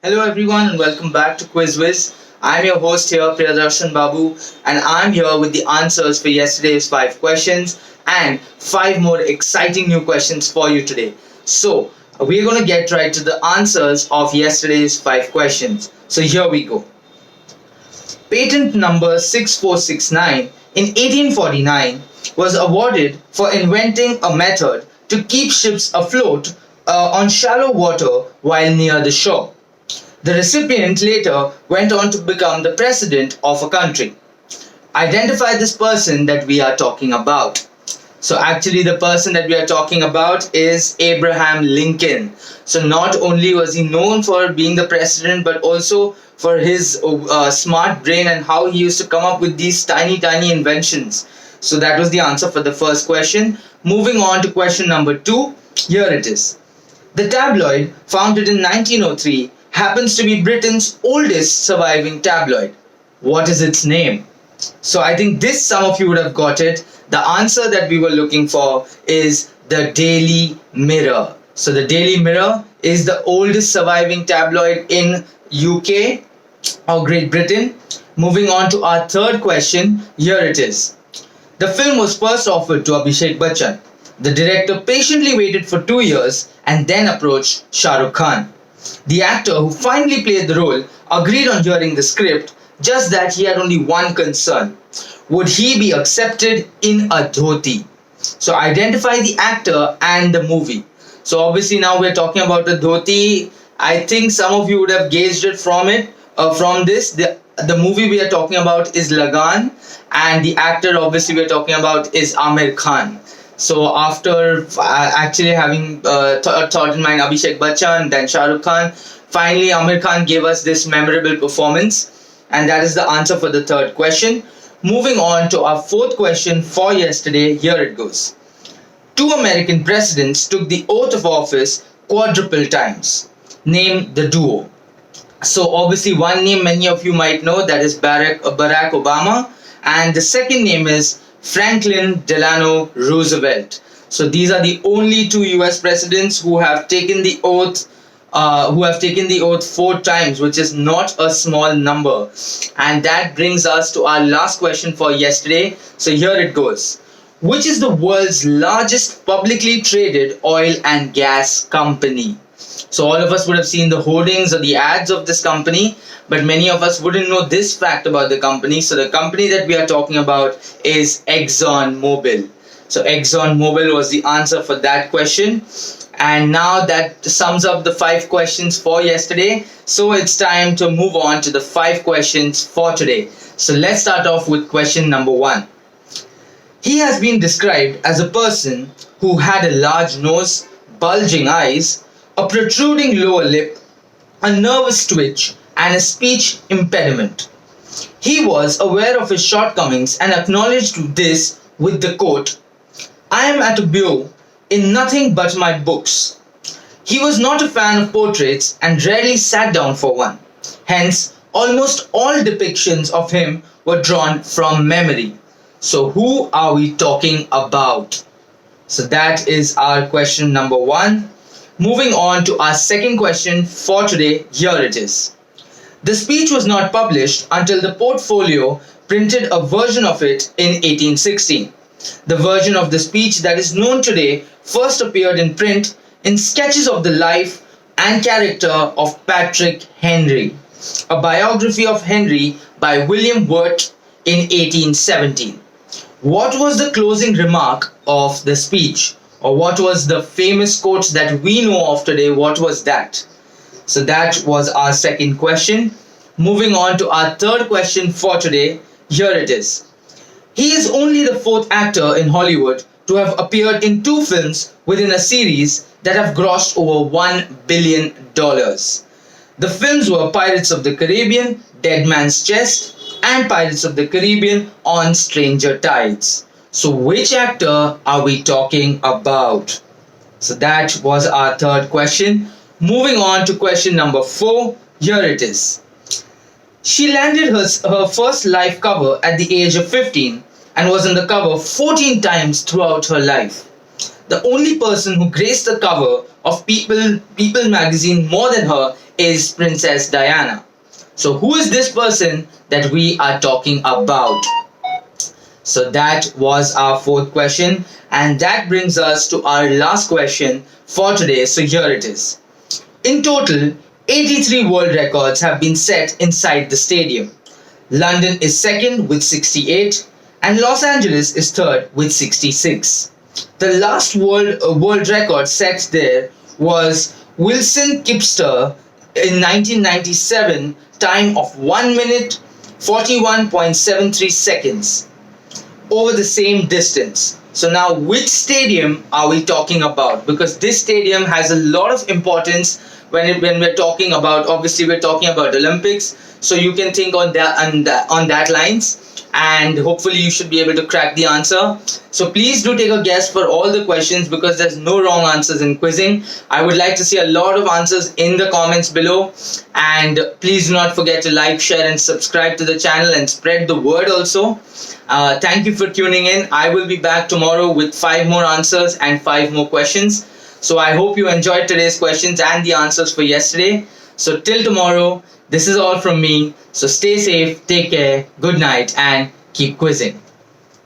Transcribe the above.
Hello everyone and welcome back to Whiz. I'm your host here, Priyadarshan Babu, and I'm here with the answers for yesterday's 5 questions and 5 more exciting new questions for you today. So, we're going to get right to the answers of yesterday's 5 questions. So, here we go. Patent number 6469 in 1849 was awarded for inventing a method to keep ships afloat on shallow water while near the shore. The recipient later went on to become the president of a country. Identify this person that we are talking about. So, actually, the person that we are talking about is Abraham Lincoln. So, not only was he known for being the president, but also for his smart brain and how he used to come up with these tiny inventions. So, that was the answer for the first question. Moving on to question number two, here it is. The tabloid, founded in 1903, happens to be Britain's oldest surviving tabloid. What is its name? So I think this some of you would have got it. The answer that we were looking for is the Daily Mirror. So the Daily Mirror is the oldest surviving tabloid in UK or Great Britain. Moving on to our third question, here it is. The film was first offered to Abhishek Bachchan. The director patiently waited for 2 years and then approached Shah Rukh Khan. The actor who finally played the role agreed on hearing the script, just that he had only one concern. Would he be accepted in a dhoti? So identify the actor and the movie. So obviously now we're talking about the dhoti. I think some of you would have gauged it from this. The movie we are talking about is Lagan, and the actor obviously we're talking about is Amir Khan. So after actually having thought in mind Abhishek Bachchan, then Shah Rukh Khan, finally Amir Khan gave us this memorable performance, and that is the answer for the third question. Moving on to our fourth question for yesterday, here it goes. Two American presidents took the oath of office quadruple times. Name the duo. So obviously one name many of you might know, that is Barack Obama, and the second name is Franklin Delano Roosevelt. So these are the only two US presidents who have taken the oath 4 times, which is not a small number. And that brings us to our last question for yesterday. So here it goes. Which is the world's largest publicly traded oil and gas company? So all of us would have seen the hoardings or the ads of this company, but many of us wouldn't know this fact about the company. So the company that we are talking about is Exxon Mobil. So Exxon Mobil was the answer for that question. And now that sums up the 5 questions for yesterday. So it's time to move on to the 5 questions for today. So let's start off with question number 1. He has been described as a person who had a large nose, bulging eyes, a protruding lower lip, a nervous twitch, and a speech impediment. He was aware of his shortcomings and acknowledged this with the quote, "I am at a bureau in nothing but my books." He was not a fan of portraits and rarely sat down for one. Hence, almost all depictions of him were drawn from memory. So who are we talking about? So that is our question number 1. Moving on to our second question for today, here it is. The speech was not published until the Portfolio printed a version of it in 1816. The version of the speech that is known today first appeared in print in Sketches of the Life and Character of Patrick Henry, a biography of Henry by William Wirt in 1817. What was the closing remark of the speech? Or what was the famous quote that we know of today? What was that? So that was our second question. Moving on to our third question for today. Here it is. He is only the 4th actor in Hollywood to have appeared in 2 films within a series that have grossed over $1 billion. The films were Pirates of the Caribbean, Dead Man's Chest, and Pirates of the Caribbean on Stranger Tides. So which actor are we talking about? So that was our third question. Moving on to question number 4. Here it is. She landed her first live cover at the age of 15 and was on the cover 14 times throughout her life. The only person who graced the cover of People magazine more than her is Princess Diana. So who is this person that we are talking about? So that was our fourth question, and that brings us to our last question for today. So here it is. In total, 83 world records have been set inside the stadium. London is second with 68 and Los Angeles is third with 66. The last world record set there was Wilson Kipster in 1997, time of 1 minute 41.73 seconds over the same distance. So now which stadium are we talking about? Because this stadium has a lot of importance when we're talking about, obviously we're talking about Olympics. So you can think on that lines, and hopefully you should be able to crack the answer. So please do take a guess for all the questions, because there's no wrong answers in quizzing. I would like to see a lot of answers in the comments below, and please do not forget to like, share and subscribe to the channel and spread the word also. Thank you for tuning in. I will be back tomorrow with 5 more answers and 5 more questions. So I hope you enjoyed today's questions and the answers for yesterday. So till tomorrow, this is all from me. So stay safe, take care, good night and keep quizzing.